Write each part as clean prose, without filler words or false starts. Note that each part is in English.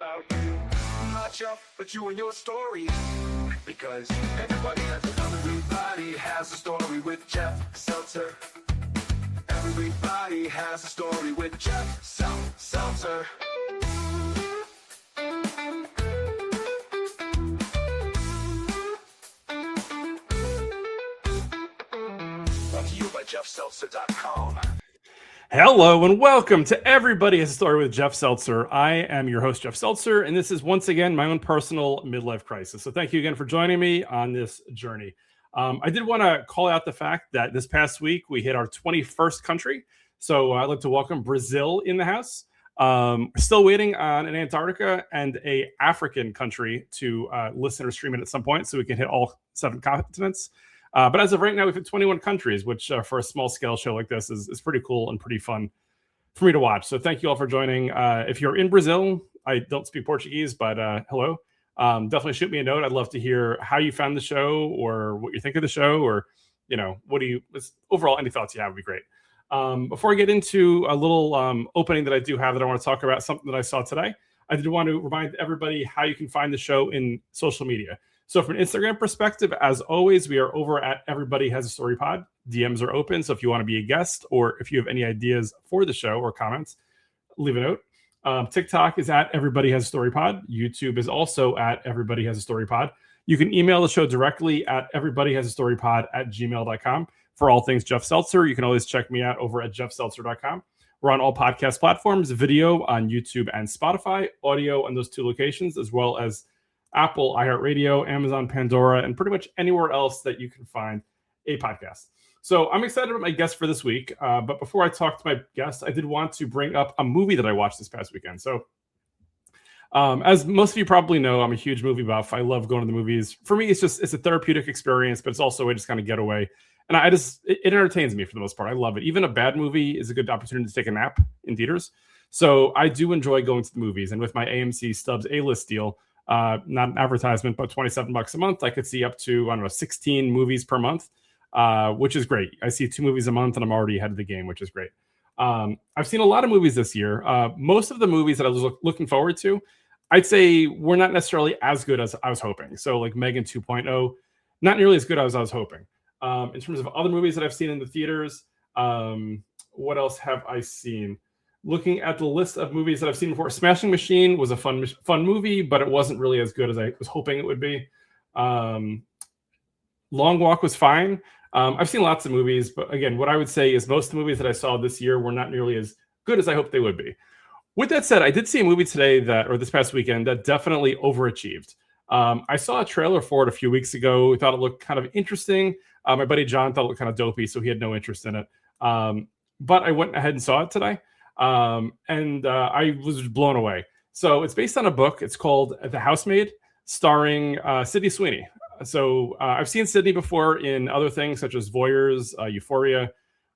about you. Not Jeff, but you and your story. Because everybody has a story with Jeff Seltzer. Everybody has a story with Jeff Seltzer. Brought to you by JeffSeltzer.com. Hello and welcome to Everybody Has a Story with Jeff Seltzer. I am your host, Jeff Seltzer, and this is once again my own personal midlife crisis. So thank you again for joining me on this journey. I did want to call out the fact that this past week we hit our 21st country. So I'd like to welcome Brazil in the house. Still waiting on an Antarctica and a African country to listen or stream it at some point so we can hit all 7 continents. But as of right now, we've hit 21 countries, which for a small scale show like this is pretty cool and pretty fun for me to watch. So thank you all for joining. If you're in Brazil, I don't speak Portuguese, but hello. Definitely shoot me a note. I'd love to hear how you found the show or what you think of the show, or, you know, overall, any thoughts you have would be great. Before I get into a little opening that I do have that I want to talk about, something that I saw today, I did want to remind everybody how you can find the show in social media. So from an Instagram perspective, as always, we are over at Everybody Has a Story Pod. DMs are open. So if you want to be a guest or if you have any ideas for the show or comments, leave a note. TikTok is at Everybody Has a Story Pod. YouTube is also at Everybody Has a Story Pod. You can email the show directly at everybodyhasastorypod@gmail.com. For all things Jeff Seltzer, you can always check me out over at jeffseltzer.com. We're on all podcast platforms, video on YouTube and Spotify, audio on those 2 locations, as well as Apple, iHeartRadio, Amazon, Pandora, and pretty much anywhere else that you can find a podcast. So I'm excited about my guest for this week. But before I talk to my guest, I did want to bring up a movie that I watched this past weekend. So as most of you probably know, I'm a huge movie buff. I love going to the movies. For me, it's a therapeutic experience, but it's also a way to just kind of get away. And it entertains me for the most part. I love it. Even a bad movie is a good opportunity to take a nap in theaters. So I do enjoy going to the movies. And with my AMC Stubs A-list deal, not an advertisement, but $27 a month, I could see up to, 16 movies per month, which is great. I see 2 movies a month and I'm already ahead of the game, which is great. I've seen a lot of movies this year. Most of the movies that I was looking forward to, I'd say were not necessarily as good as I was hoping. So like Megan 2.0, not nearly as good as I was hoping. In terms of other movies that I've seen in the theaters, what else have I seen? Looking at the list of movies that I've seen before, Smashing Machine was a fun movie, but it wasn't really as good as I was hoping it would be. Long Walk was fine. I've seen lots of movies, but again, what I would say is most of the movies that I saw this year were not nearly as good as I hoped they would be. With that said, I did see a movie today this past weekend that definitely overachieved. I saw a trailer for it a few weeks ago. I thought it looked kind of interesting. My buddy John thought it looked kind of dopey, so he had no interest in it. But I went ahead and saw it today. And I was blown away. So it's based on a book. It's called The Housemaid, starring Sydney Sweeney. So I've seen Sydney before in other things such as Voyeurs, Euphoria.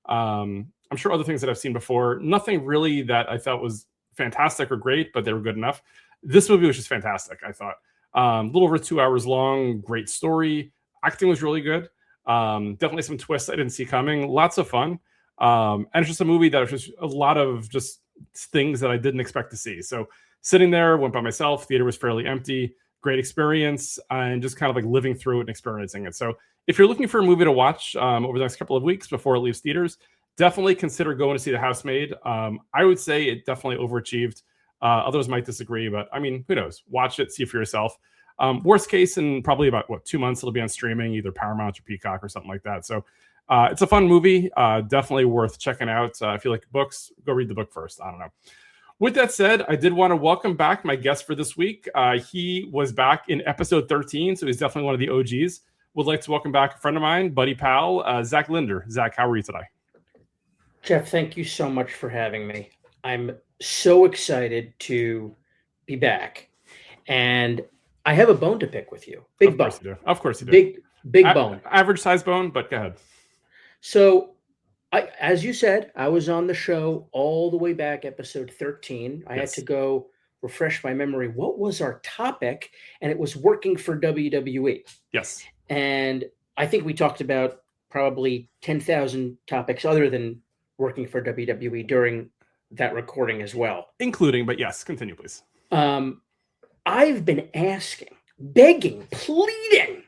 I'm sure other things that I've seen before. Nothing really that I thought was fantastic or great, but they were good enough. This movie was just fantastic, I thought. A little over 2 hours long, great story. Acting was really good. Definitely some twists I didn't see coming. Lots of fun. And it's just a movie that was just a lot of just things that I didn't expect to see. So sitting there, went by myself, theater was fairly empty, great experience, and just kind of like living through it and experiencing it. So if you're looking for a movie to watch over the next couple of weeks before it leaves theaters, definitely consider going to see The Housemaid. I would say it definitely overachieved. Others might disagree, but I mean, who knows? Watch it, see it for yourself. Worst case, in probably about 2 months, it'll be on streaming, either Paramount or Peacock or something like that. So it's a fun movie, definitely worth checking out. If you like books, go read the book first. I don't know. With that said, I did want to welcome back my guest for this week. He was back in episode 13, so he's definitely one of the OGs. Would like to welcome back a friend of mine, buddy pal, Zach Linder. Zach, how are you today? Jeff, thank you so much for having me. I'm so excited to be back. And I have a bone to pick with you. Big bone. Of course you do. Big bone. Average size bone, but go ahead. So, as you said, I was on the show all the way back, episode 13. I had to go refresh my memory. What was our topic? And it was working for WWE. Yes. And I think we talked about probably 10,000 topics other than working for WWE during that recording as well. Including, but yes, continue, please. I've been asking, begging, pleading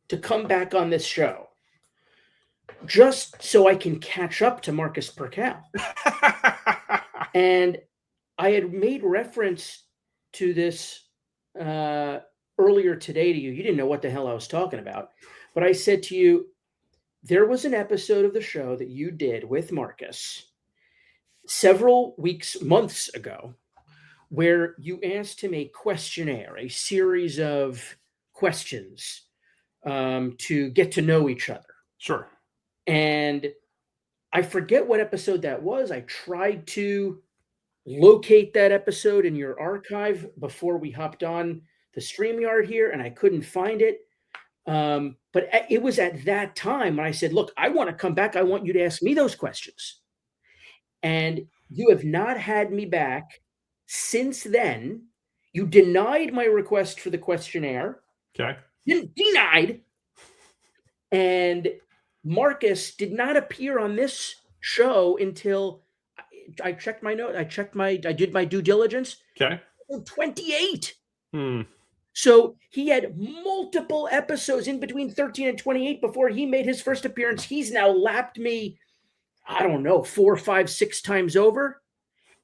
to come back on this show just so I can catch up to Marcus Percal. And I had made reference to this earlier today to you. You didn't know what the hell I was talking about. But I said to you, there was an episode of the show that you did with Marcus several weeks, months ago, where you asked him a questionnaire, a series of questions to get to know each other. Sure. And I forget what episode that was. I tried to locate that episode in your archive before we hopped on the StreamYard here, and I couldn't find it. But it was at that time when I said, look, I want to come back. I want you to ask me those questions. And you have not had me back since then. You denied my request for the questionnaire. Okay. Denied. And Marcus did not appear on this show until I checked my note. I did my due diligence. Okay. 28. Hmm. So he had multiple episodes in between 13 and 28 before he made his first appearance. He's now lapped me, I don't know, 4, 5, 6 times over.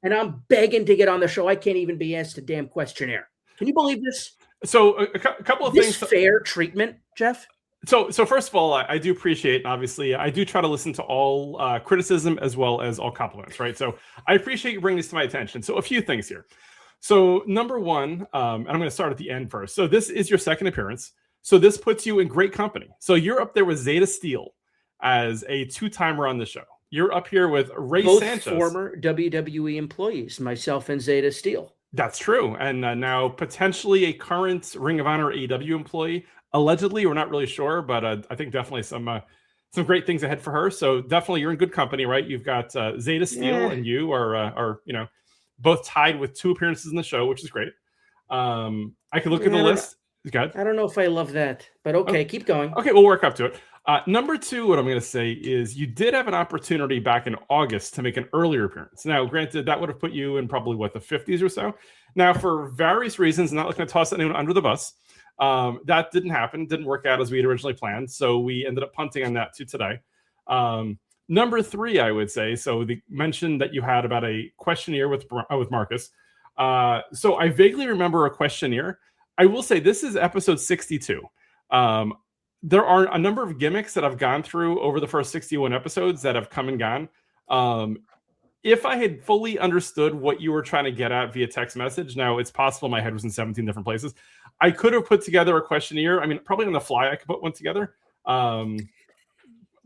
And I'm begging to get on the show. I can't even be asked a damn questionnaire. Can you believe this? So a couple of things. Fair treatment, Jeff? So first of all, I do appreciate, and obviously, I do try to listen to all criticism as well as all compliments, right? So I appreciate you bringing this to my attention. So a few things here. So number one, and I'm going to start at the end first. So this is your second appearance. So this puts you in great company. So you're up there with Zeta Steel as a 2-timer on the show. You're up here with Ray Sanchez. Both former WWE employees, myself and Zeta Steel. That's true. And now potentially a current Ring of Honor AEW employee. Allegedly, we're not really sure, but I think definitely some great things ahead for her. So definitely you're in good company, right? You've got Zeta Steel and you are both tied with 2 appearances in the show, which is great. I can look at the list. Good. I don't know if I love that, but okay, keep going. Okay, we'll work up to it. Number 2, what I'm going to say is you did have an opportunity back in August to make an earlier appearance. Now, granted, that would have put you in probably, the 50s or so. Now, for various reasons, not looking to toss anyone under the bus, that didn't happen. Didn't work out as we had originally planned. So we ended up punting on that to today. Number 3, I would say, so the mention that you had about a questionnaire with Marcus. So I vaguely remember a questionnaire. I will say this is episode 62. There are a number of gimmicks that I've gone through over the first 61 episodes that have come and gone. If I had fully understood what you were trying to get at via text message, now it's possible my head was in 17 different places. I could have put together a questionnaire. I mean, probably on the fly, I could put one together. But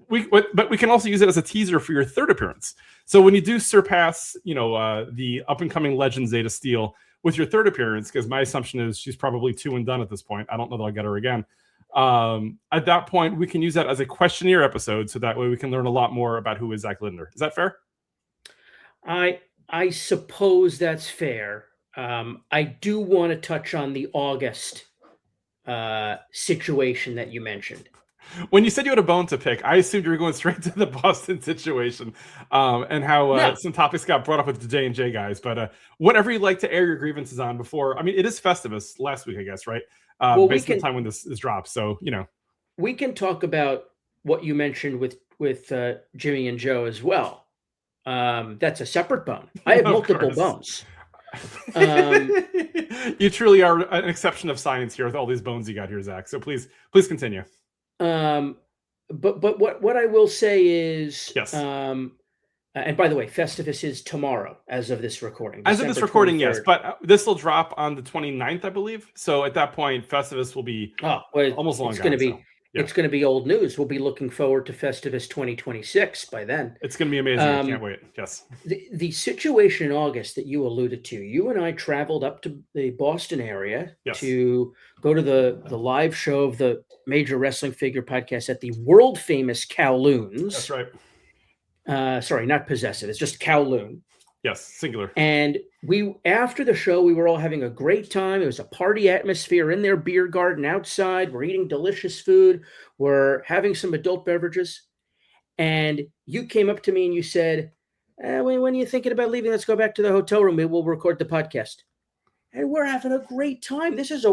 we can also use it as a teaser for your third appearance. So when you do surpass, the up and coming legend Zeta Steel with your third appearance, because my assumption is she's probably 2 and done at this point. I don't know that I'll get her again. At that point, we can use that as a questionnaire episode, so that way we can learn a lot more about who is Zach Linder. Is that fair? I suppose that's fair. I do want to touch on the August situation that you mentioned. When you said you had a bone to pick, I assumed you were going straight to the Boston situation and how some topics got brought up with the J&J guys. But whatever you'd like to air your grievances on before, I mean, it is Festivus last week, I guess, right? Based on the time when this is dropped. So, we can talk about what you mentioned with Jimmy and Joe as well. That's a separate bone. I have multiple bones. You truly are an exception of science here with all these bones you got here, Zach. So please continue. But what I will say is, yes. And by the way, Festivus is tomorrow, as of this recording. As of this recording, 23rd. Yes. But this will drop on the 29th, I believe. So at that point, Festivus will be almost long. It's going to be. Yeah. It's going to be old news. We'll be looking forward to Festivus 2026 by then. It's going to be amazing. I can't wait. Yes. The situation in August that you alluded to, you and I traveled up to the Boston area to go to the live show of the Major Wrestling Figure podcast at the world famous Kowloon's. That's right. Sorry, not possessive. It's just Kowloon. Yes, singular. And after the show, we were all having a great time. It was a party atmosphere in their beer garden outside. We're eating delicious food. We're having some adult beverages. And you came up to me and you said, when are you thinking about leaving? Let's go back to the hotel room. We'll record the podcast. and we're having a great time. This is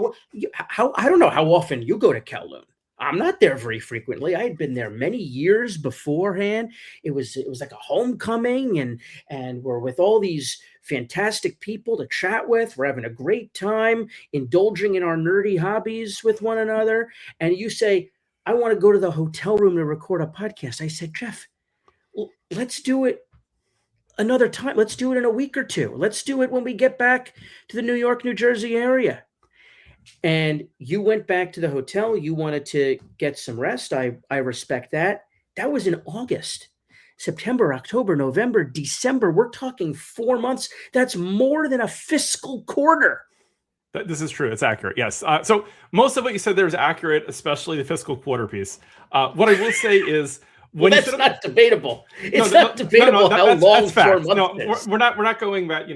how I don't know how often you go to Kowloon. I'm not there very frequently. I had been there many years beforehand. It was like a homecoming, and we're with all these fantastic people to chat with. We're having a great time, indulging in our nerdy hobbies with one another. And you say, I want to go to the hotel room to record a podcast. I said, Jeff, let's do it another time. Let's do it in a week or two. Let's do it when we get back to the New York, New Jersey area. And you went back to the hotel. You wanted to get some rest. I respect that. That was in August. September, October, November, December. We're talking 4 months. That's more than a fiscal quarter. This is true. It's accurate. Yes. So most of what you said there is accurate, especially the fiscal quarter piece. What I will say is, that's not debatable. It's not debatable how long 4 months is. We're not going that,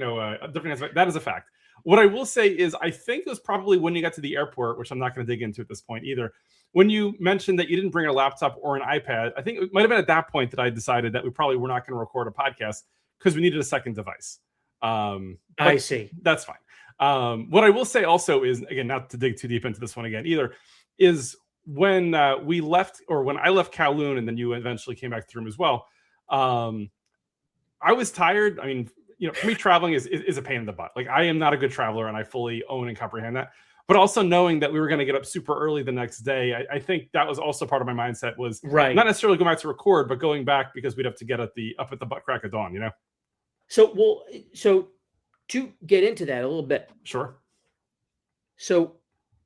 different. That is a fact. What I will say is, I think it was probably when you got to the airport, which I'm not going to dig into at this point either, when you mentioned that you didn't bring a laptop or an iPad. I think it might have been at that point that I decided that we probably were not going to record a podcast because we needed a second device. I see. That's fine. What I will say also is, again, not to dig too deep into this one again either, is when we left, or when I left Kowloon and then you eventually came back to the room as well, I was tired. I mean, for me, traveling is a pain in the butt. Like, I am not a good traveler, and I fully own and comprehend that. But also knowing that we were going to get up super early the next day, I think that was also part of my mindset, was right. Not necessarily going back to record, but going back because we'd have to get up at the butt crack of dawn, So to get into that a little bit. Sure. So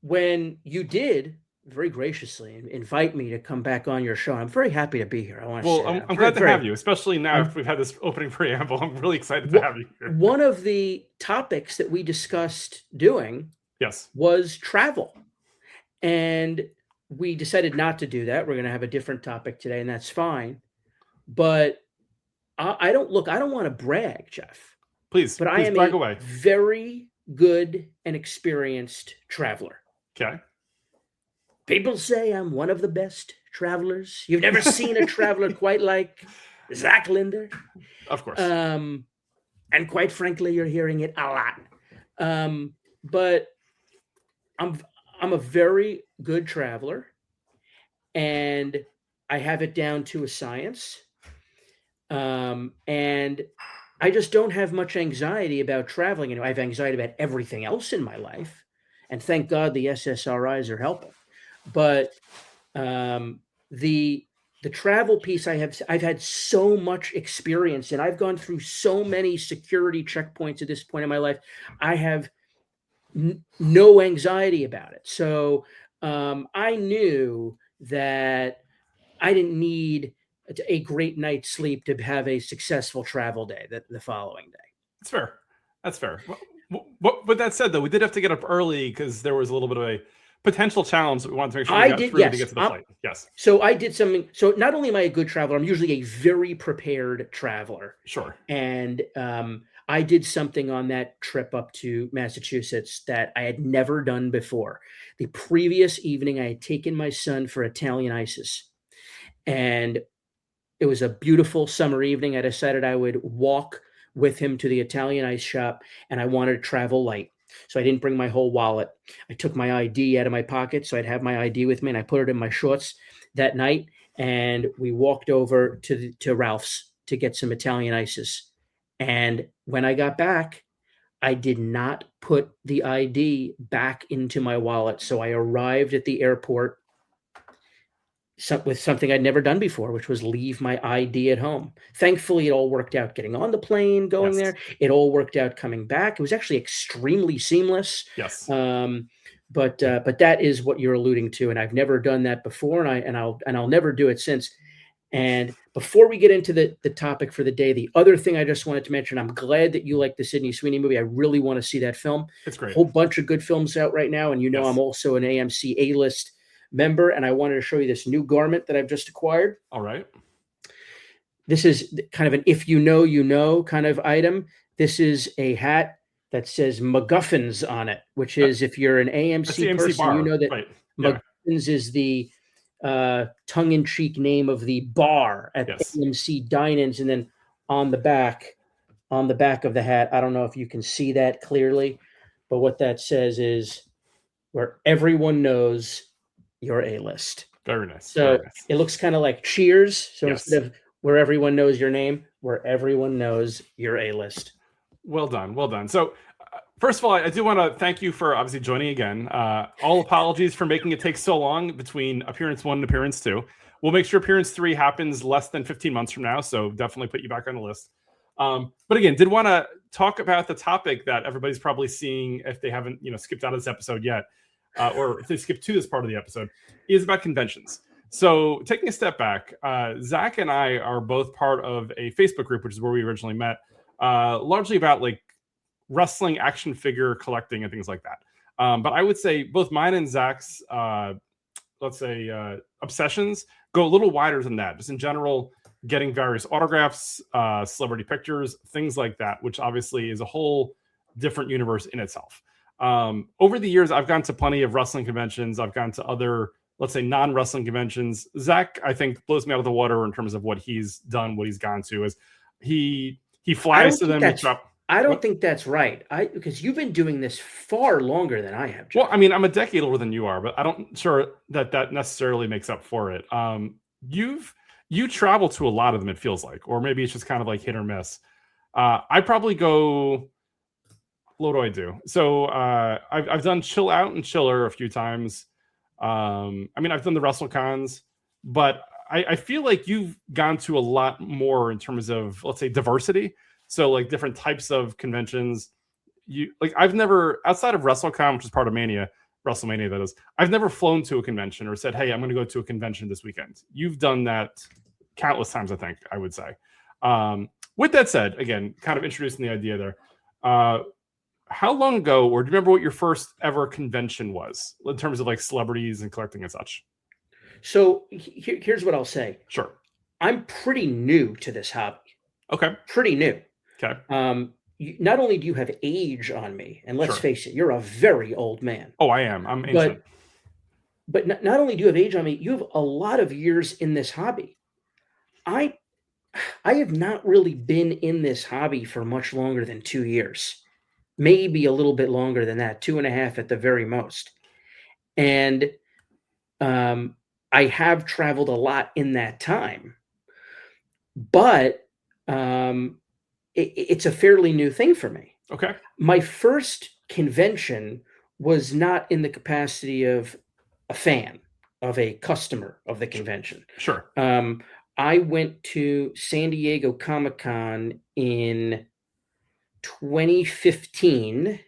when you did very graciously invite me to come back on your show, I'm very happy to be here. I want to say I'm glad to have you, especially now if we've had this opening preamble. I'm really excited to have you here. One of the topics that we discussed doing was travel. And we decided not to do that. We're going to have a different topic today, and that's fine. But I don't want to brag, Jeff. Please I am brag a away. very good and experienced traveler. Okay. People say I'm one of the best travelers. You've never seen a traveler quite like Zach Linder. Of course. And quite frankly, you're hearing it a lot. But I'm a very good traveler, and I have it down to a science. And I just don't have much anxiety about traveling. I have anxiety about everything else in my life. And thank God the SSRIs are helping. But the travel piece, I've had so much experience, and I've gone through so many security checkpoints at this point in my life. I have no anxiety about it. So I knew that I didn't need a great night's sleep to have a successful travel day the following day. That's fair. With that said, though, we did have to get up early because there was a little bit of a potential challenge that we wanted to make sure we got through to get to the flight. Yes. So I did something. So not only am I a good traveler, I'm usually a very prepared traveler. Sure. And I did something on that trip up to Massachusetts that I had never done before. The previous evening, I had taken my son for Italian ices. And it was a beautiful summer evening. I decided I would walk with him to the Italian ice shop, and I wanted to travel light. So I didn't bring my whole wallet. I took my ID out of my pocket, so I'd have my ID with me, and I put it in my shorts that night. And we walked over to Ralph's to get some Italian ices. And when I got back, I did not put the ID back into my wallet. So I arrived at the airport with something I'd never done before, which was leave my ID at home. Thankfully, it all worked out getting on the plane, going there. It all worked out coming back. It was actually extremely seamless. Yes. But that is what you're alluding to, and I've never done that before, and I'll never do it since. And before we get into the topic for the day, the other thing I just wanted to mention, I'm glad that you like the Sydney Sweeney movie. I really want to see that film. It's great. A whole bunch of good films out right now, and I'm also an AMC A-list member, and I wanted to show you this new garment that I've just acquired. All right. This is kind of an if you know kind of item. This is a hat that says MacGuffins on it, which is, if you're an AMC person, bar. You know that MacGuffins is the tongue-in-cheek name of the bar at AMC Dine-ins. And then on the back of the hat, I don't know if you can see that clearly, but what that says is where everyone knows you're A-list. Very nice. So Very nice. it looks kind of like Cheers. So Yes. instead of where everyone knows your name, where everyone knows you're A-list. Well done. Well done. So, first of all, I do want to thank you for obviously joining again. All apologies for making it take so long between appearance 1 and appearance 2. We'll make sure appearance 3 happens less than 15 months from now. So definitely put you back on the list. But again, did want to talk about the topic that everybody's probably seeing if they haven't, skipped out of this episode yet, or if they skipped to this part of the episode, is about conventions. So taking a step back, Zach and I are both part of a Facebook group, which is where we originally met, largely about like wrestling action figure collecting and things like that. But I would say both mine and Zach's, obsessions go a little wider than that. Just in general, getting various autographs, celebrity pictures, things like that, which obviously is a whole different universe in itself. Over the years, I've gone to plenty of wrestling conventions. I've gone to other, let's say, non-wrestling conventions. Zach, I think, blows me out of the water in terms of what he's done, what he's gone to. Is he flies to them. I don't think that's right. Because you've been doing this far longer than I have, Jeff. Well, I mean, I'm a decade older than you are, but I don't sure that necessarily makes up for it. You travel to a lot of them, it feels like, or maybe it's just kind of like hit or miss. I probably go. What do I do? So I've done Chill Out and Chiller a few times. I mean, I've done the WrestleCons, but I feel like you've gone to a lot more in terms of, let's say, diversity. So like different types of conventions. I've never, outside of WrestleCon, which is part of WrestleMania that is, I've never flown to a convention or said, hey, I'm going to go to a convention this weekend. You've done that countless times, I think, I would say. With that said, again, kind of introducing the idea there. How long ago, or do you remember what your first ever convention was in terms of like celebrities and collecting and such? So here's what I'll say. Sure. I'm pretty new to this hobby. Okay. Pretty new. Okay. Not only do you have age on me, and let's Sure. face it, you're a very old man. Oh, I am. I'm ancient. But not only do you have age on me, you have a lot of years in this hobby. I have not really been in this hobby for much longer than 2 years. Maybe a little bit longer than that, 2.5 at the very most. And I have traveled a lot in that time, but it's a fairly new thing for me. Okay. My first convention was not in the capacity of a fan, of a customer of the convention. Sure. I went to San Diego Comic-Con in 2015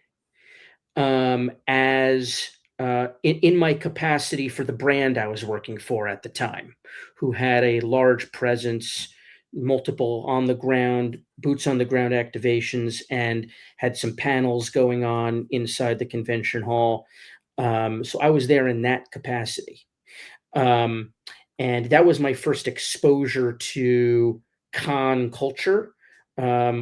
as in my capacity for the brand I was working for at the time, who had a large presence, multiple boots on the ground activations, and had some panels going on inside the convention hall. So I was there in that capacity. And that was my first exposure to con culture,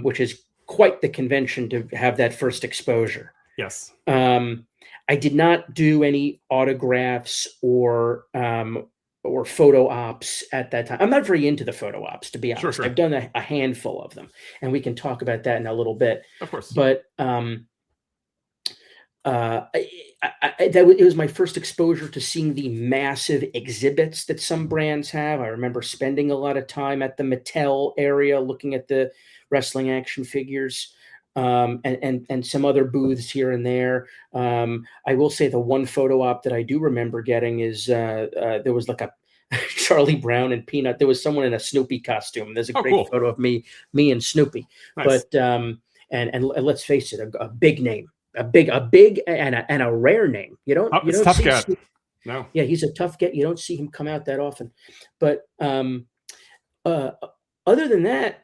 which is quite the convention to have that first exposure. Yes. I did not do any autographs or photo ops at that time. I'm not very into the photo ops, to be honest. Sure. I've done a handful of them, and we can talk about that in a little bit. Of course. But it was my first exposure to seeing the massive exhibits that some brands have. I remember spending a lot of time at the Mattel area looking at the wrestling action figures, and some other booths here and there. I will say the one photo op that I do remember getting is there was like a Charlie Brown and Peanut. There was someone in a Snoopy costume. There's a great photo of me and Snoopy. Nice. But and let's face it, a big name. A big and a rare name. You don't tough see get. No. Yeah, he's a tough get. You don't see him come out that often. But other than that,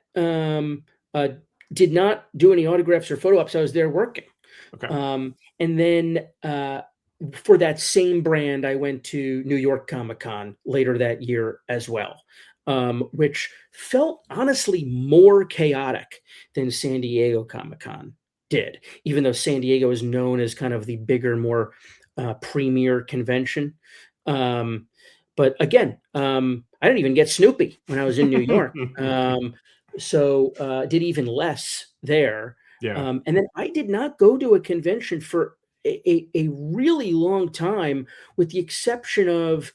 did not do any autographs or photo ops. I was there working. Okay. And then for that same brand, I went to New York Comic-Con later that year as well, which felt honestly more chaotic than San Diego Comic-Con did, even though San Diego is known as kind of the bigger, more premier convention. But again, I didn't even get Snoopy when I was in New York. So did even less there. Yeah. And then I did not go to a convention for a really long time, with the exception of,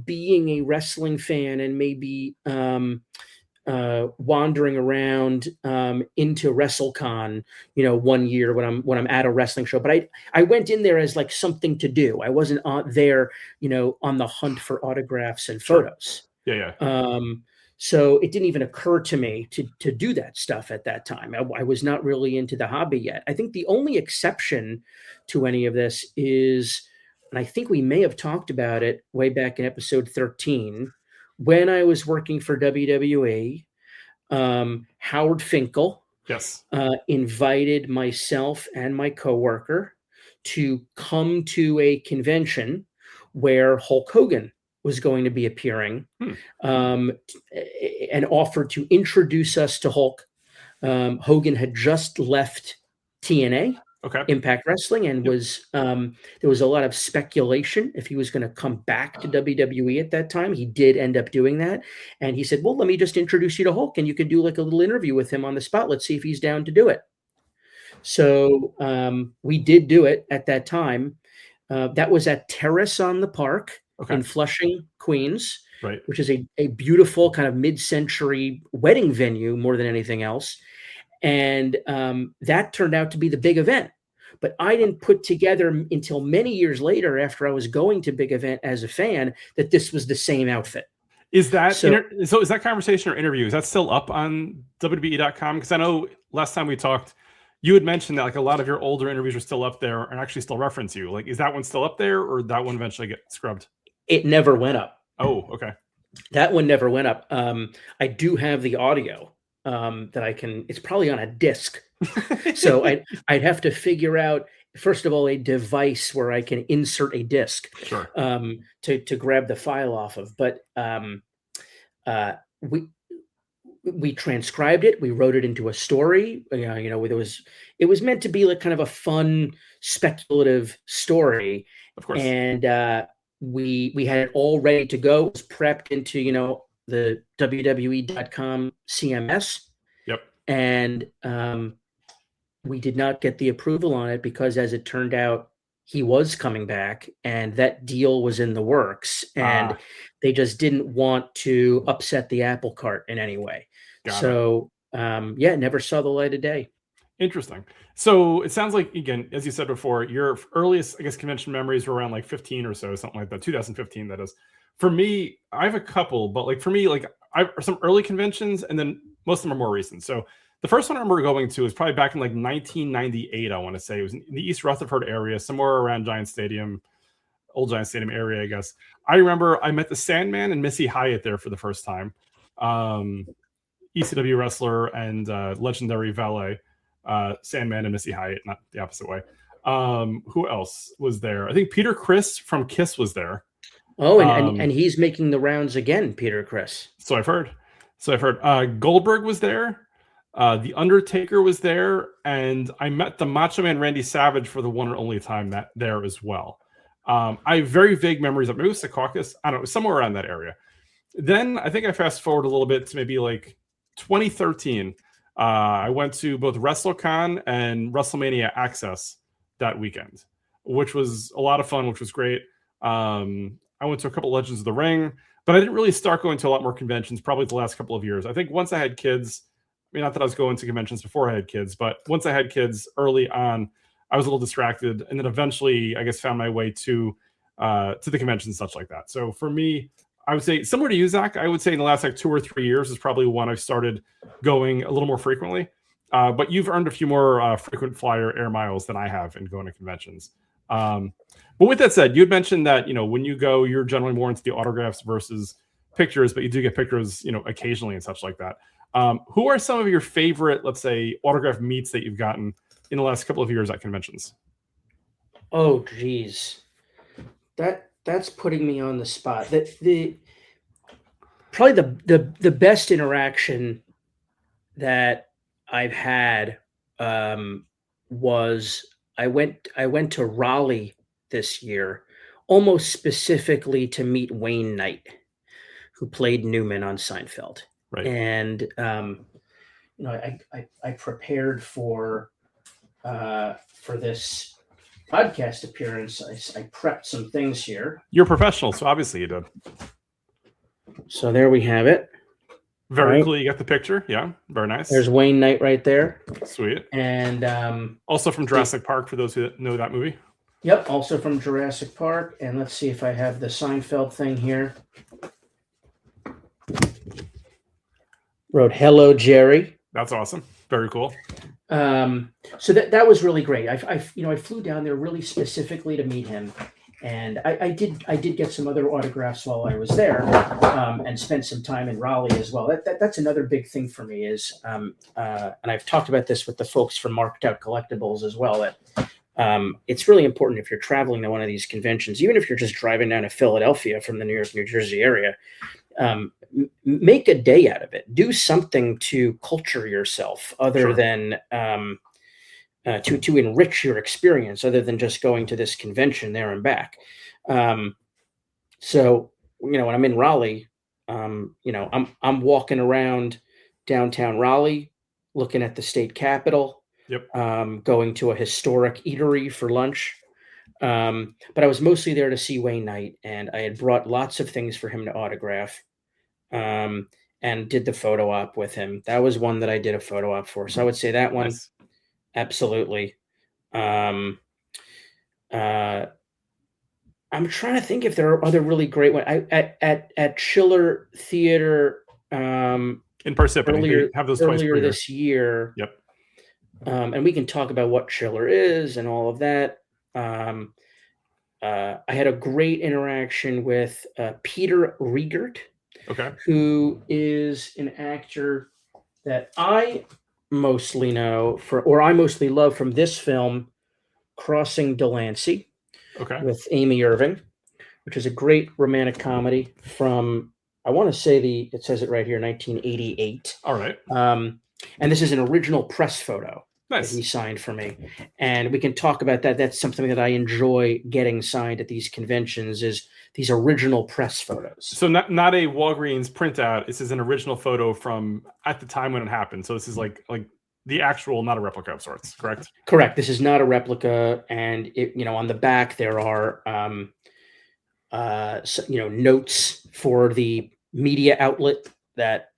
being a wrestling fan and maybe wandering around into WrestleCon, one year when I'm at a wrestling show. But I went in there as like something to do. I wasn't there, on the hunt for autographs and Sure. photos. Yeah. So it didn't even occur to me to do that stuff at that time. I was not really into the hobby yet. I think the only exception to any of this is, and I think we may have talked about it way back in episode 13, when I was working for WWE. Howard Finkel Yes. invited myself and my coworker to come to a convention where Hulk Hogan was going to be appearing, and offered to introduce us to Hulk. Hogan had just left TNA, Okay. Impact Wrestling, and was there was a lot of speculation if he was going to come back to WWE at that time. He did end up doing that, and he said, "Well, let me just introduce you to Hulk, and you could do like a little interview with him on the spot. Let's see if he's down to do it." So we did do it at that time. That was at Terrace on the Park in Flushing, Queens, Right. which is a beautiful kind of mid-century wedding venue more than anything else. And that turned out to be the big event. But I didn't put together until many years later, after I was going to big event as a fan, that this was the same outfit. Is that so is that conversation or interview, is that still up on WWE.com? Because I know last time we talked, you had mentioned that like a lot of your older interviews are still up there and actually still reference you. Like, is that one still up there, or that one eventually get scrubbed? It never went up. Oh, okay. That one never went up. I do have the audio that I can. It's probably on a disc, so I'd have to figure out, first of all, a device where I can insert a disc, Sure. To grab the file off of. But we transcribed it. We wrote it into a story. It was meant to be like kind of a fun, speculative story. Of course. And we had it all ready to go. It was prepped into, the WWE.com CMS. Yep. And we did not get the approval on it because, as it turned out, he was coming back and that deal was in the works, and they just didn't want to upset the apple cart in any way. Never saw the light of day. Interesting. So it sounds like, again, as you said before, your earliest, I guess, convention memories were around like 15 or so, something like that. 2015, that is. For me, I have a couple, but like for me, like I have some early conventions, and then most of them are more recent. So the first one I remember going to was probably back in like 1998. I want to say it was in the East Rutherford area, somewhere around Giant Stadium, old Giant Stadium area, I guess. I remember I met the Sandman and Missy Hyatt there for the first time. ECW wrestler and legendary valet, Sandman and Missy Hyatt, not the opposite way. Who else was there? I think Peter Criss from Kiss was there. Oh, and he's making the rounds again, Peter Criss. So I've heard. Goldberg was there. The Undertaker was there, and I met the Macho Man Randy Savage for the one and only time there as well. I have very vague memories of maybe it was Secaucus. I don't know, somewhere around that area. Then I think I fast forward a little bit to maybe like 2013. I went to both WrestleCon and WrestleMania Access that weekend, which was a lot of fun, which was great. I went to a couple Legends of the Ring, but I didn't really start going to a lot more conventions probably the last couple of years. I think once I had kids, I mean, not that I was going to conventions before I had kids, but once I had kids early on, I was a little distracted, and then eventually, I guess, found my way to the conventions and such like that. So for me, I would say similar to you, Zach. I would say in the last like 2 or 3 years is probably when I've started going a little more frequently. But you've earned a few more frequent flyer air miles than I have in going to conventions. But with that said, you had mentioned that when you go, you're generally more into the autographs versus pictures, but you do get pictures occasionally and such like that. Who are some of your favorite, let's say, autograph meets that you've gotten in the last couple of years at conventions? Oh, geez. That's putting me on the spot. Probably the best interaction that I've had was I went to Raleigh this year, almost specifically to meet Wayne Knight, who played Newman on Seinfeld. Right. And I prepared for for this podcast appearance, I prepped some things here. You're a professional, so obviously you did. So there we have it. Very cool. You got the picture. Yeah, very nice. There's Wayne Knight right there. Sweet. And also from Jurassic Park, for those who know that movie. Yep, also from Jurassic Park. And let's see if I have the Seinfeld thing here. Wrote "Hello, Jerry." That's awesome. Very cool. So that was really great. I flew down there really specifically to meet him, and I did get some other autographs while I was there, and spent some time in Raleigh as well. That's another big thing for me is, and I've talked about this with the folks from Marked Out Collectibles as well. That it's really important if you're traveling to one of these conventions, even if you're just driving down to Philadelphia from the New York, New Jersey area. Make a day out of it. Do something to culture yourself other than to enrich your experience, other than just going to this convention there and back. So, when I'm in Raleigh, I'm walking around downtown Raleigh, looking at the state capitol, going to a historic eatery for lunch. But I was mostly there to see Wayne Knight, and I had brought lots of things for him to autograph, and did the photo op with him. That was one that I did a photo op for. So I would say that one, absolutely. I'm trying to think if there are other really great ones. At Schiller Theater in Parsippany, earlier this year. Yep. And we can talk about what Schiller is and all of that. I had a great interaction with Peter Riegert, who is an actor that I mostly know I mostly love from this film, Crossing Delancey, with Amy Irving, which is a great romantic comedy from, I want to say it says it right here, 1988. All right. And this is an original press photo. Nice. That he signed for me, and we can talk about that. That's something that I enjoy getting signed at these conventions, is these original press photos. So not a Walgreens printout. This is an original photo from at the time when it happened. So this is like the actual, not a replica of sorts. Correct. Correct. This is not a replica, and on the back there are notes for the media outlet that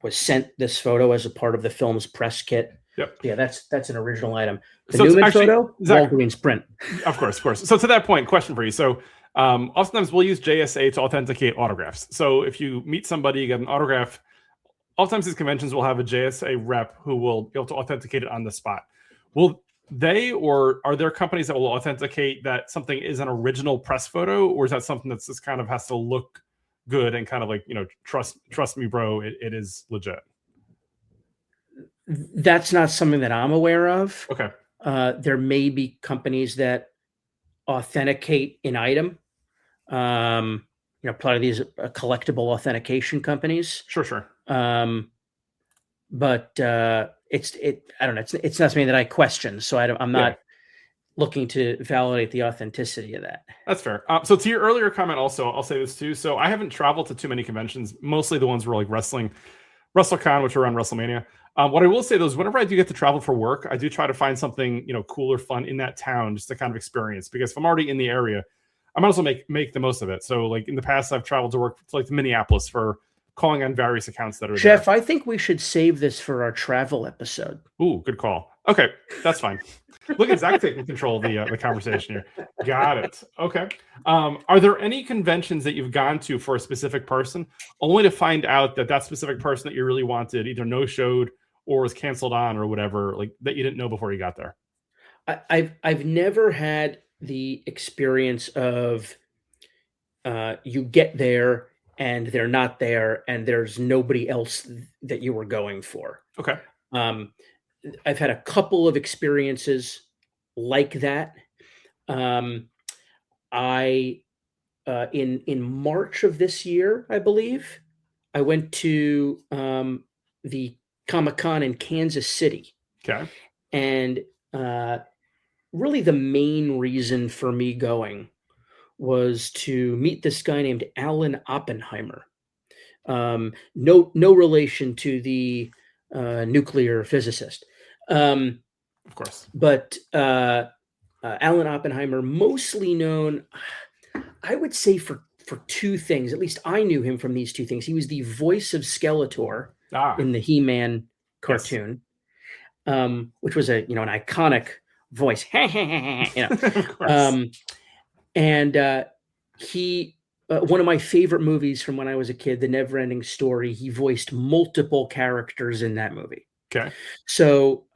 was sent this photo as a part of the film's press kit. Yep. Yeah, that's an original item. The so Newman photo, Walgreens print. Of course. So to that point, question for you. So oftentimes we'll use JSA to authenticate autographs. So if you meet somebody, you get an autograph, oftentimes these conventions will have a JSA rep who will be able to authenticate it on the spot. Will they, or are there companies that will authenticate that something is an original press photo, or is that something that's just kind of has to look good and kind of like, trust me, bro, it is legit? That's not something that I'm aware of. Okay. There may be companies that authenticate an item. Probably these collectible authentication companies. Sure. But I don't know. It's not something that I question. So I'm not looking to validate the authenticity of that. That's fair. So to your earlier comment, also, I'll say this too. So I haven't traveled to too many conventions. Mostly the ones were like WrestleCon, which are around WrestleMania. What I will say though is whenever I do get to travel for work, I do try to find something, cool or fun in that town just to kind of experience, because if I'm already in the area, I might as well make the most of it. So like in the past, I've traveled to work to like Minneapolis for calling on various accounts that are Jeff, there. I think we should save this for our travel episode. Ooh, good call. Okay, that's fine. Look at Zach taking control of the conversation here. Got it. Okay. Are there any conventions that you've gone to for a specific person, only to find out that specific person that you really wanted either no-showed or was canceled on or whatever, like that you didn't know before you got there? I've never had the experience of you get there and they're not there and there's nobody else that you were going for. Okay. I've had a couple of experiences like that. In March of this year, I believe, I went to the Comic-Con in Kansas City. Okay. And really the main reason for me going was to meet this guy named Alan Oppenheimer. No relation to the nuclear physicist. Of course. But Alan Oppenheimer, mostly known, I would say, for two things. At least I knew him from these two things. He was the voice of Skeletor in the He-Man cartoon, which was an iconic voice. Of course. And he, one of my favorite movies from when I was a kid, The Never-Ending Story. He voiced multiple characters in that movie. Okay. So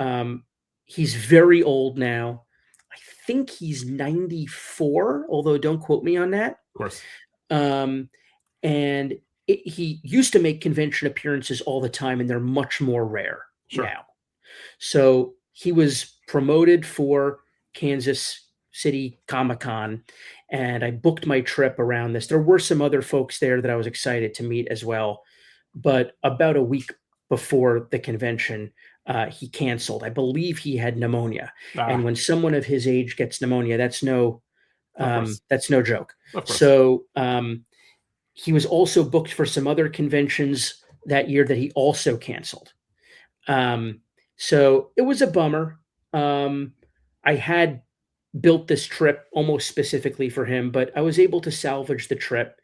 he's very old now. I think he's 94, although don't quote me on that. Of course. And he used to make convention appearances all the time, and they're much more rare now. So he was promoted for Kansas City Comic-Con, and I booked my trip around this. There were some other folks there that I was excited to meet as well. But about a week before the convention, he canceled. I believe he had pneumonia. And when someone of his age gets pneumonia, that's no joke. So he was also booked for some other conventions that year that he also canceled. So it was a bummer. I had built this trip almost specifically for him, but I was able to salvage the trip.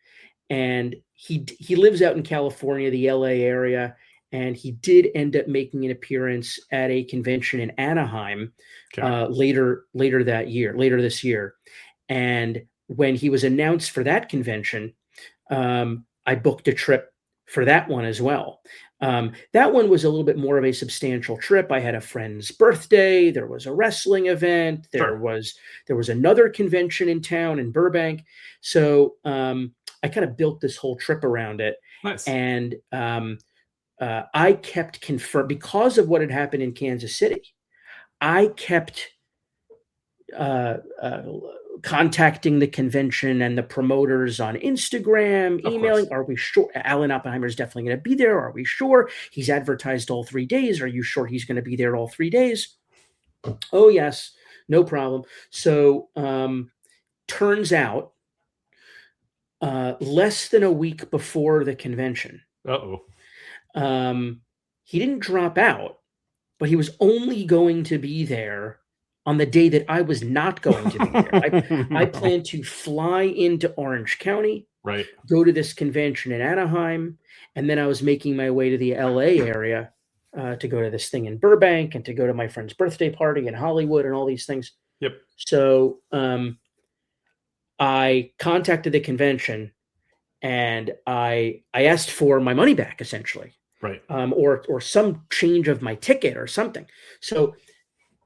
And he lives out in California, the LA area, and he did end up making an appearance at a convention in Anaheim later this year. And when he was announced for that convention, I booked a trip for that one as well. That one was a little bit more of a substantial trip. I had a friend's birthday. There was a wrestling event. There was another convention in town in Burbank. So I kind of built this whole trip around it. Nice. And I kept because of what had happened in Kansas City. I kept contacting the convention and the promoters on Instagram, emailing. Are we sure Alan Oppenheimer is definitely going to be there? Are we sure he's advertised all 3 days? Are you sure he's going to be there all 3 days? Oh, yes, no problem. So turns out less than a week before the convention, he didn't drop out, but he was only going to be there on the day that I was not going to be there. I planned to fly into Orange County, go to this convention in Anaheim, and then I was making my way to the LA area to go to this thing in Burbank and to go to my friend's birthday party in Hollywood and all these things. So I contacted the convention and I asked for my money back, essentially, or some change of my ticket or something. So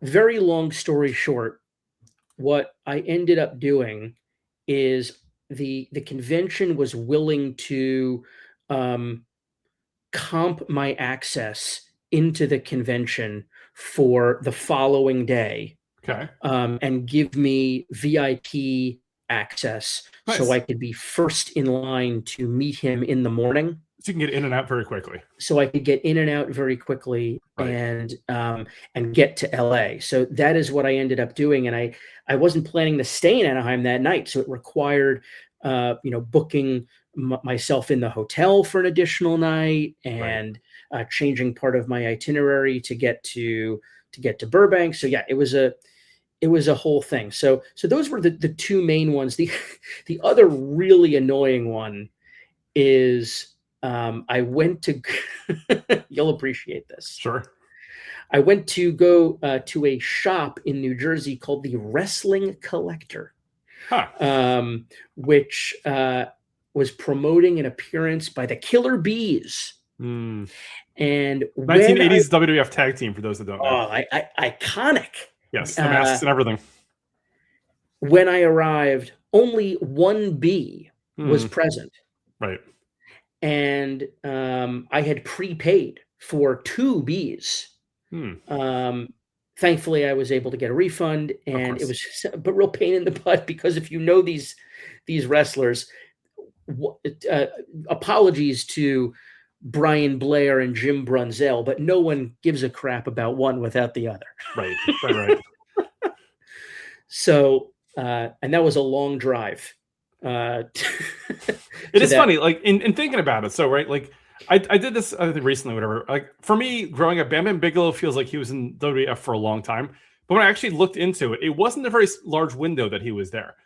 very long story short, what I ended up doing is the convention was willing to comp my access into the convention for the following day, and give me VIP access so I could be first in line to meet him in the morning. So you can get in and out very quickly. So I could get in and out very quickly and get to LA. So that is what I ended up doing. And I wasn't planning to stay in Anaheim that night. So it required, booking myself in the hotel for an additional night and changing part of my itinerary to get to Burbank. So yeah, it was a whole thing. So those were the two main ones. The other really annoying one is, I went to, you'll appreciate this. I went to go to a shop in New Jersey called the Wrestling Collector, which was promoting an appearance by the Killer Bees. And 1980s WWF tag team, for those that don't know. Iconic. Yes, the masks and everything. When I arrived, only one bee was present. And I had prepaid for 2 bees. Thankfully, I was able to get a refund, and it was just a real pain in the butt because if you know these wrestlers, apologies to Brian Blair and Jim Brunzell, but no one gives a crap about one without the other. Right. So, and that was a long drive. It is funny, like in thinking about it. So, like I did this recently, whatever. Like for me, growing up, Bam Bam Bigelow feels like he was in WWF for a long time. But when I actually looked into it, it wasn't a very large window that he was there.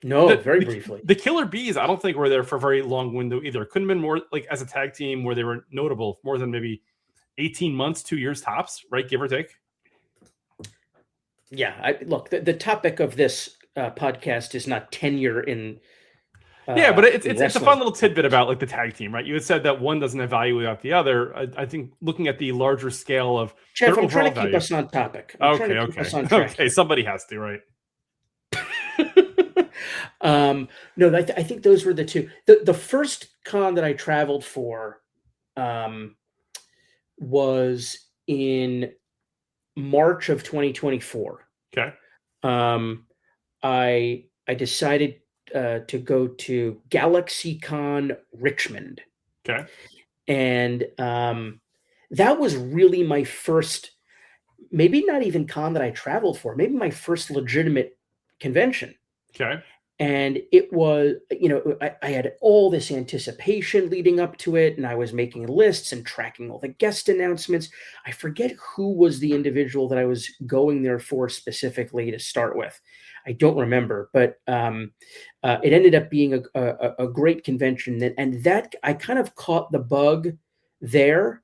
No, very briefly. The Killer Bees, I don't think were there for a very long window either. It couldn't have been more like as a tag team where they were notable more than maybe 18 months, 2 years tops, right? Give or take. Yeah. Look, the topic of this podcast is not tenure in. Yeah, but it's a fun little tidbit about like the tag team, right? You had said that one doesn't have value without the other. I think looking at the larger scale of Jeff, I'm trying to keep us on topic. Okay, somebody has to, right? No, I think those were the two. The first con that I traveled for was in March of 2024. Okay. I decided to go to GalaxyCon Richmond. Okay. And that was really my first, maybe not even con that I traveled for, maybe my first legitimate convention. Okay. And it was, I had all this anticipation leading up to it, and I was making lists and tracking all the guest announcements. I forget who was the individual that I was going there for specifically to start with. I don't remember, but it ended up being a great convention. And that I kind of caught the bug there.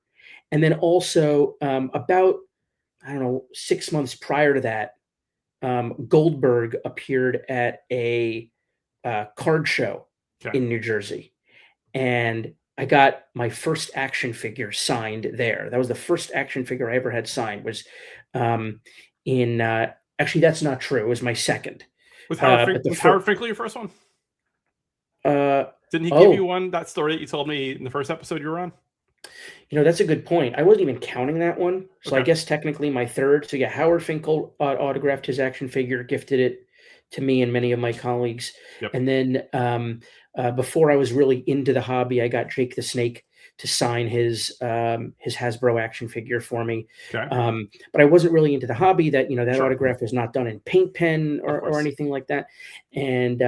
And then also about, 6 months prior to that, Goldberg appeared at a card show in New Jersey, and I got my first action figure signed there. That was the first action figure I ever had signed. Was actually, that's not true. It was my second. Was Howard Finkel your first one? Didn't he give you one? That story that you told me in the first episode you were on. That's a good point. I wasn't even counting that one. So I guess technically my third. So yeah, Howard Finkel autographed his action figure, gifted it to me and many of my colleagues. Yep. And then before I was really into the hobby, I got Jake the Snake to sign his Hasbro action figure for me. Okay. But I wasn't really into the hobby. That that autograph was not done in paint pen or anything like that. And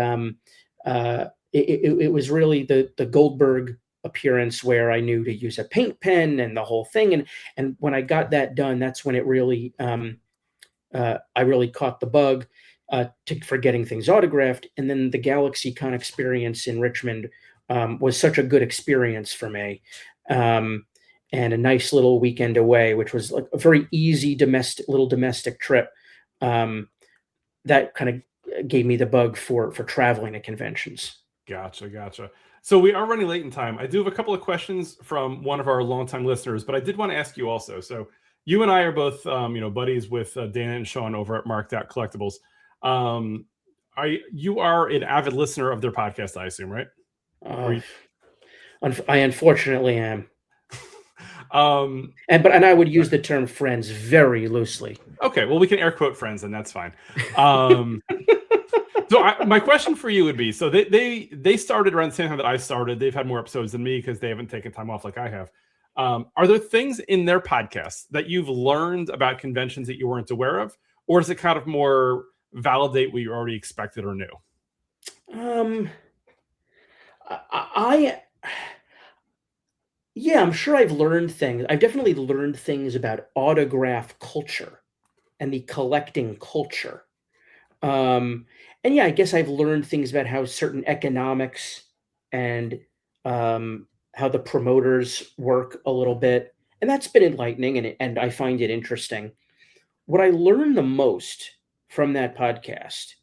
it was really the Goldberg appearance where I knew to use a paint pen and the whole thing. And when I got that done, that's when it really, I really caught the bug for getting things autographed. And then the GalaxyCon experience in Richmond was such a good experience for me. And a nice little weekend away, which was like a very easy domestic trip. That kind of gave me the bug for traveling to conventions. Gotcha. So we are running late in time. I do have a couple of questions from one of our longtime listeners, but I did want to ask you also. So you and I are both, buddies with Dana and Sean over at Mark.Collectibles. You are an avid listener of their podcast, I assume, right? I unfortunately am. And I would use the term friends very loosely. Okay, well, we can air quote friends, and that's fine. So my question for you would be, so they started around the same time that I started. They've had more episodes than me because they haven't taken time off like I have. Are there things in their podcast that you've learned about conventions that you weren't aware of? Or does it kind of more validate what you already expected or knew? Yeah, I'm sure I've learned things. I've definitely learned things about autograph culture and the collecting culture. And yeah, I guess I've learned things about how certain economics and how the promoters work a little bit. And that's been enlightening, and I find it interesting. What I learned the most from that podcast,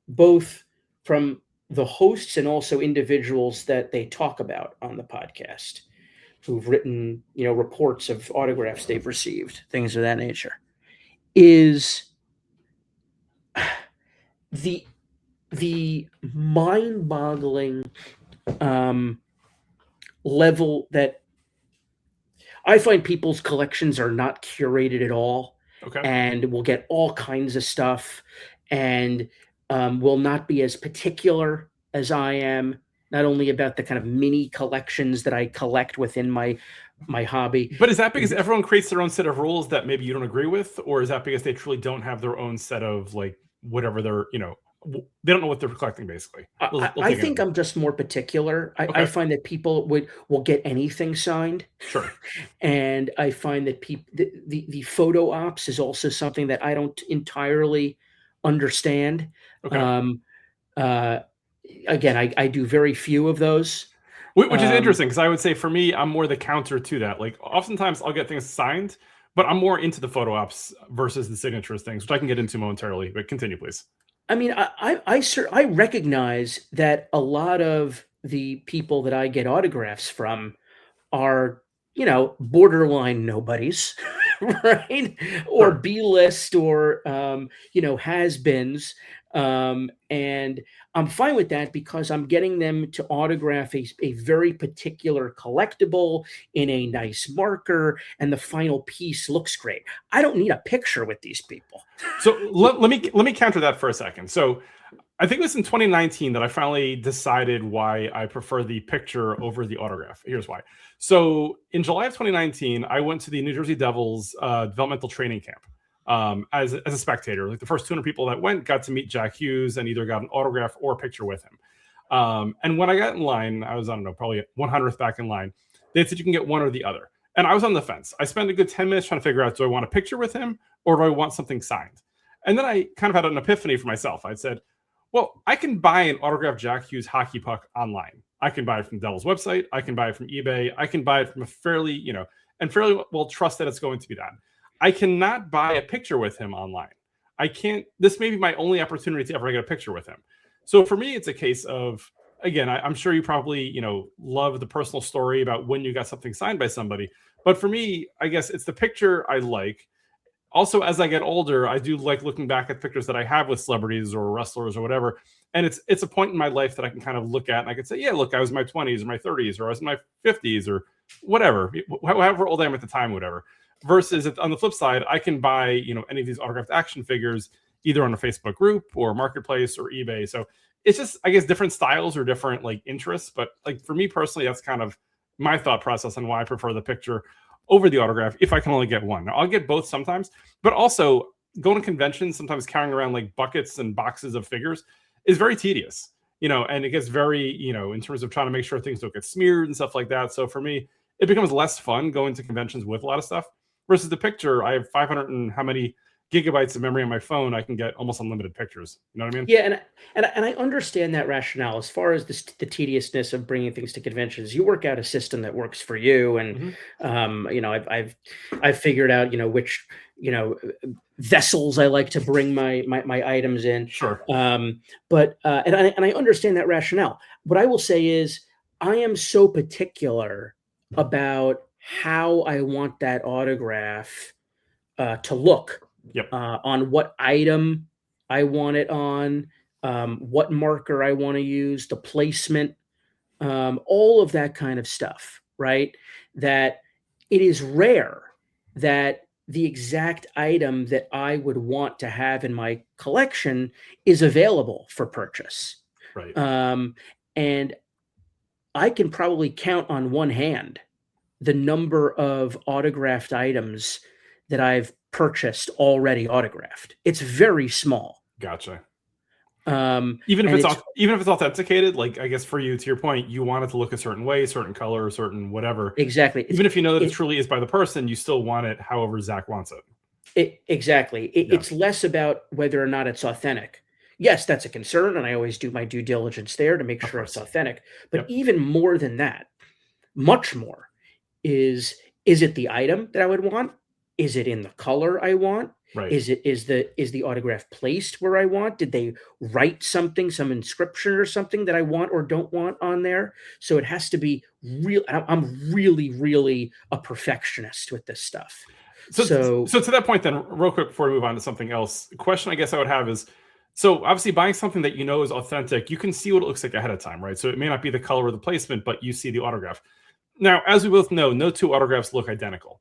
both from the hosts and also individuals that they talk about on the podcast, who've written, reports of autographs they've received, things of that nature, is the mind-boggling level that I find people's collections are not curated at all. Okay. And will get all kinds of stuff and will not be as particular as I am, not only about the kind of mini collections that I collect within my hobby. But is that because everyone creates their own set of rules that maybe you don't agree with? Or is that because they truly don't have their own set of like whatever they're, they don't know what they're collecting. Basically, they'll I take think anything. I'm just more particular. I Okay, find that people will get anything signed, sure. and I find that the photo ops is also something that I don't entirely understand. Okay. Um, uh, Again, I do very few of those. Which is Um, interesting because I would say for me, I'm more the counter to that. Like oftentimes I'll get things signed, but I'm more into the photo ops versus the signatures things, which I can get into momentarily. But continue, please. I mean, I recognize that a lot of the people that I get autographs from are, borderline nobodies, right? Or Sure. B-list or, has-beens. And I'm fine with that because I'm getting them to autograph a very particular collectible in a nice marker, and the final piece looks great. I don't need a picture with these people. So let me counter that for a second. So I think it was in 2019 that I finally decided why I prefer the picture over the autograph. Here's why. So in July of 2019, I went to the New Jersey Devils developmental training camp as a spectator. Like the first 200 people that went got to meet Jack Hughes and either got an autograph or a picture with him. And when I got in line, I was, I don't know, probably 100th back in line. They said you can get one or the other. And I was on the fence. I spent a good 10 minutes trying to figure out, do I want a picture with him or do I want something signed? And then I kind of had an epiphany for myself. I said, well, I can buy an autographed Jack Hughes hockey puck online. I can buy it from the Devil's website. I can buy it from eBay. I can buy it from a fairly, and fairly well trust that it's going to be that. I cannot buy a picture with him online. I can't. This may be my only opportunity to ever get a picture with him. So for me, it's a case of, again, I'm sure you probably, love the personal story about when you got something signed by somebody. But for me, I guess it's the picture I like. Also, as I get older, I do like looking back at pictures that I have with celebrities or wrestlers or whatever. And it's a point in my life that I can kind of look at and I can say, yeah, look, I was in my 20s or my 30s or I was in my 50s or whatever, however old I am at the time, whatever. Versus on the flip side, I can buy, any of these autographed action figures either on a Facebook group or marketplace or eBay. So it's just, I guess, different styles or different like interests. But like for me personally, that's kind of my thought process on why I prefer the picture over the autograph if I can only get one. Now, I'll get both sometimes, but also going to conventions, sometimes carrying around like buckets and boxes of figures is very tedious, and it gets very, in terms of trying to make sure things don't get smeared and stuff like that. So for me, it becomes less fun going to conventions with a lot of stuff versus the picture. I have 500 and how many gigabytes of memory on my phone. I can get almost unlimited pictures. You know what I mean? Yeah, and I understand that rationale as far as the tediousness of bringing things to conventions. You work out a system that works for you, and I've figured out which vessels I like to bring my items in. Sure. But I understand that rationale. What I will say is I am so particular about how I want that autograph to look. Yep. On what item I want it on, what marker I want to use, the placement, all of that kind of stuff, right? That it is rare that the exact item that I would want to have in my collection is available for purchase. Right. And I can probably count on one hand the number of autographed items that I've purchased already autographed. It's very small. Gotcha. Even if it's authenticated, like I guess for you, to your point, you want it to look a certain way, certain color, certain whatever. Exactly. Even if you know that it truly is by the person, you still want it however Zach wants it. Exactly. It's less about whether or not it's authentic. Yes, that's a concern, and I always do my due diligence there to make sure it's authentic. But even more than that, much more, is it the item that I would want? Is it in the color I want? Right. Is the autograph placed where I want? Did they write something, some inscription or something that I want or don't want on there? So it has to be real. I'm really, really a perfectionist with this stuff. So to that point, then, real quick before we move on to something else, the question I guess I would have is, so obviously buying something that is authentic, you can see what it looks like ahead of time, right? So it may not be the color or the placement, but you see the autograph. Now, as we both know, no two autographs look identical.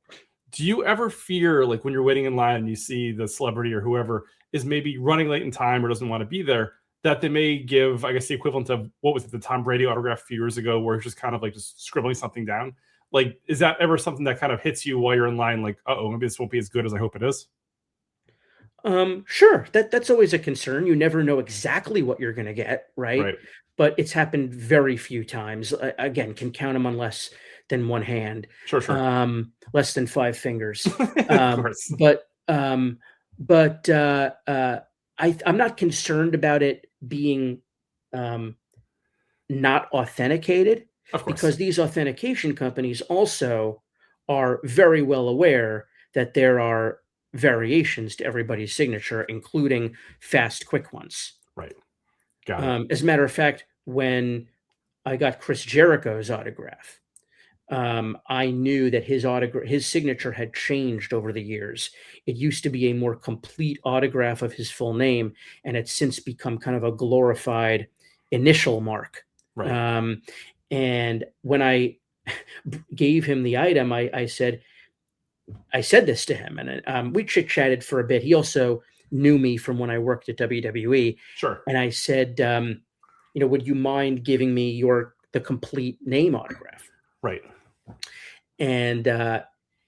Do you ever fear, like when you're waiting in line and you see the celebrity or whoever is maybe running late in time or doesn't want to be there, that they may give, I guess, the equivalent of what was it, the Tom Brady autograph a few years ago, where it's just kind of like just scribbling something down? Like, is that ever something that kind of hits you while you're in line? Like, maybe this won't be as good as I hope it is. Sure. That's always a concern. You never know exactly what you're going to get, right? Right. But it's happened very few times. Again, can count them on less than one hand, Sure. less than five fingers. Of course. But I'm not concerned about it being not authenticated, Of course. because these authentication companies also are very well aware that there are variations to everybody's signature, including fast, quick ones. Right. Got it. As a matter of fact, when I got Chris Jericho's autograph, I knew that his signature had changed over the years. It used to be a more complete autograph of his full name, and it's since become kind of a glorified initial mark. Right. And when I gave him the item, I said this to him, and we chit-chatted for a bit. He also knew me from when I worked at WWE. Sure. And I said, would you mind giving me the complete name autograph? Right. And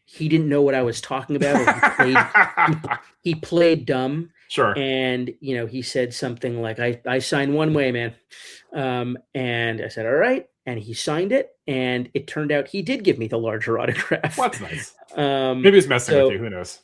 he didn't know what I was talking about. He played dumb. Sure. And, he said something like, I sign one way, man. And I said, all right. And he signed it. And it turned out he did give me the larger autograph. Well, that's nice. Maybe he's messing with you. Who knows?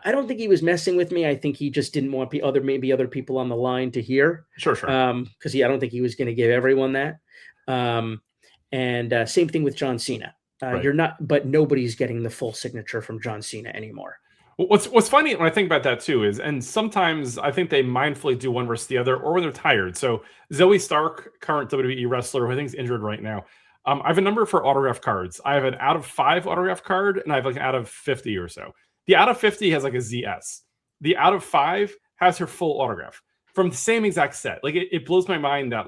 I don't think he was messing with me. I think he just didn't want maybe other people on the line to hear. Sure. Because I don't think he was going to give everyone that. And same thing with John Cena. Right. But nobody's getting the full signature from John Cena anymore. What's funny when I think about that too is, and sometimes I think they mindfully do one versus the other, or when they're tired. So Zoe Stark, current WWE wrestler, who I think is injured right now. I have a number for autograph cards. I have an out of 5 autograph card, and I have like an out of 50 or so. The out of 50 has like a ZS. The out of 5 has her full autograph from the same exact set. Like it blows my mind that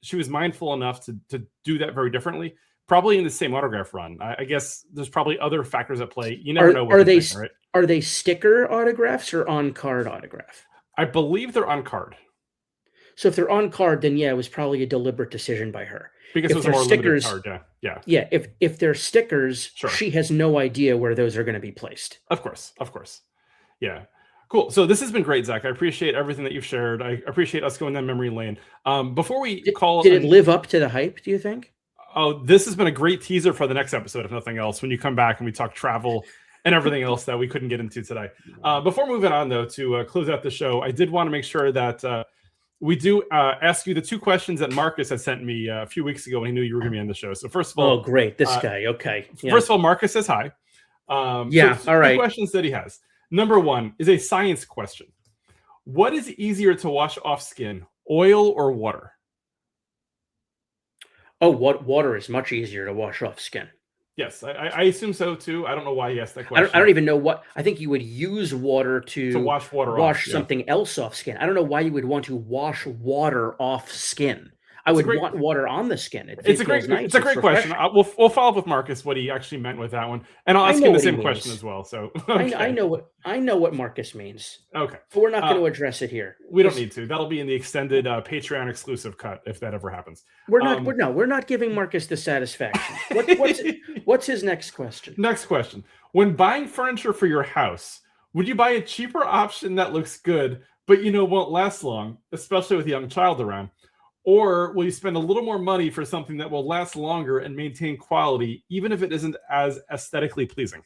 she was mindful enough to do that very differently. Probably in the same autograph run. I guess there's probably other factors at play. You never know. Are they sticker autographs or on card autograph? I believe they're on card. So if they're on card, then it was probably a deliberate decision by her. Because it was a more limited card, yeah. Yeah, if they're stickers, sure. She has no idea where those are going to be placed. Of course. Yeah. Cool. So this has been great, Zach. I appreciate everything that you've shared. I appreciate us going down memory lane. Before we did it live up to the hype, do you think? Oh, this has been a great teaser for the next episode, if nothing else, when you come back and we talk travel and everything else that we couldn't get into today. Before moving on, though, to close out the show, I did want to make sure that we do ask you the 2 questions that Marcus had sent me a few weeks ago when he knew you were going to be on the show. So first of all... Oh, great. This guy. Okay. Yeah. First of all, Marcus says hi. All right. 2 questions that he has. Number 1 is a science question. What is easier to wash off skin, oil or water? Oh, water is much easier to wash off skin. Yes, I assume so too. I don't know why he asked that question. I don't even know what. I think you would use water to wash something else off skin. I don't know why you would want to wash water off skin. I would want water on the skin. It's a great question. We'll follow up with Marcus what he actually meant with that one, and I'll ask him the same question as well. So okay. I know what Marcus means. Okay, but we're not going to address it here. We don't need to. That'll be in the extended Patreon exclusive cut if that ever happens. We're not giving Marcus the satisfaction. What's his next question? Next question: when buying furniture for your house, would you buy a cheaper option that looks good but won't last long, especially with a young child around? Or will you spend a little more money for something that will last longer and maintain quality, even if it isn't as aesthetically pleasing?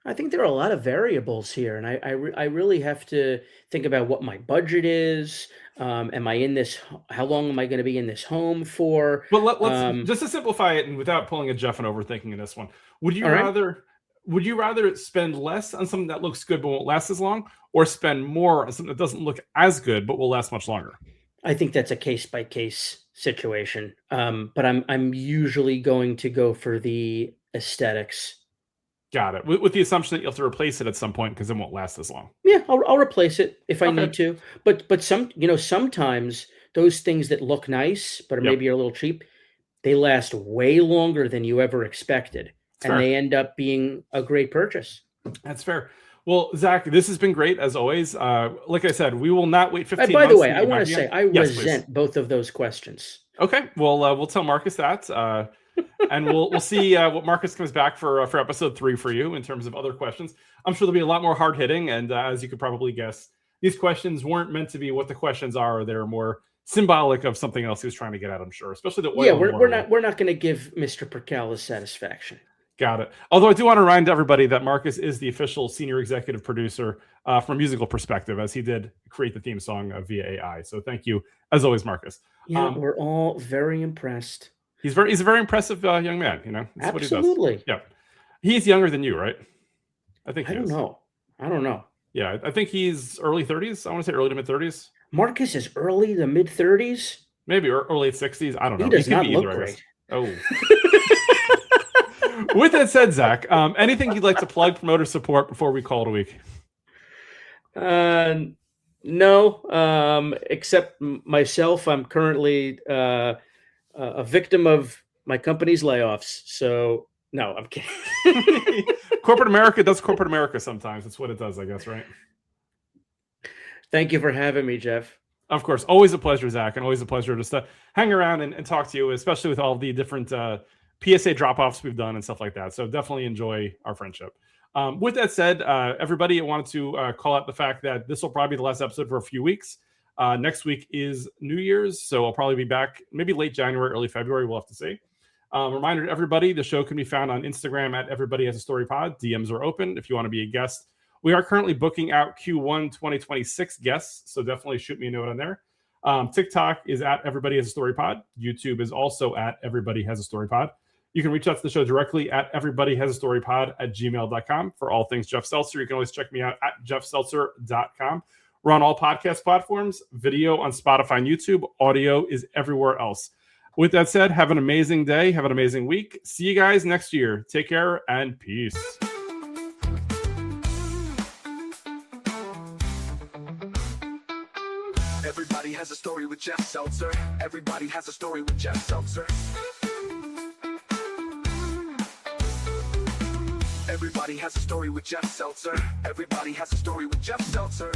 I think there are a lot of variables here, and I really have to think about what my budget is. Am I in this? How long am I going to be in this home for? But let's just to simplify it, and without pulling a Jeff and overthinking in this one, would you rather spend less on something that looks good but won't last as long, or spend more on something that doesn't look as good but will last much longer? I think that's a case-by-case situation, but I'm usually going to go for the aesthetics. Got it. With the assumption that you'll have to replace it at some point because it won't last as long. Yeah, I'll replace it if I need to. But sometimes those things that look nice but maybe are a little cheap, they last way longer than you ever expected, and they end up being a great purchase. That's fair. Well, Zach, this has been great as always. Like I said, we will not wait 15 months. By the way, I want to say I resent both of those questions. Okay, well, we'll tell Marcus that, and we'll see what Marcus comes back for episode 3 for you in terms of other questions. I'm sure there'll be a lot more hard hitting, and as you could probably guess, these questions weren't meant to be what the questions are. They're more symbolic of something else he was trying to get at, I'm sure, especially the oil. Yeah, we're not going to give Mr. Percalis satisfaction. Got it. Although I do want to remind everybody that Marcus is the official senior executive producer from a musical perspective, as he did create the theme song via AI. So thank you, as always, Marcus. Yeah, we're all very impressed. He's a very impressive young man. You know, that's absolutely. What he does. Yeah, he's younger than you, right? I think. I don't know. Yeah, I think he's early 30s. I want to say early to mid 30s. Marcus is early to mid 30s. Maybe early 60s. I don't know. He does not look great. Oh. With that said, Zach, anything you'd like to plug, promote, or support before we call it a week? No, except myself. I'm currently a victim of my company's layoffs. So, no, I'm kidding. Corporate America does corporate America sometimes. That's what it does, I guess, right? Thank you for having me, Jeff. Of course. Always a pleasure, Zach, and always a pleasure just to hang around and talk to you, especially with all the different PSA drop-offs we've done and stuff like that. So definitely enjoy our friendship. With that said, everybody, I wanted to call out the fact that this will probably be the last episode for a few weeks. Next week is New Year's, so I'll probably be back maybe late January, early February. We'll have to see. Reminder to everybody, the show can be found on Instagram at Everybody Has a Story Pod. DMs are open if you want to be a guest. We are currently booking out Q1 2026 guests, so definitely shoot me a note on there. TikTok is at Everybody Has a Story Pod. YouTube is also at Everybody Has a Story Pod. You can reach out to the show directly at everybodyhasastorypod@gmail.com for all things Jeff Seltzer. You can always check me out at jeffseltzer.com. We're on all podcast platforms, video on Spotify and YouTube. Audio is everywhere else. With that said, have an amazing day. Have an amazing week. See you guys next year. Take care and peace. Everybody has a story with Jeff Seltzer. Everybody has a story with Jeff Seltzer. Everybody has a story with Jeff Seltzer. Everybody has a story with Jeff Seltzer.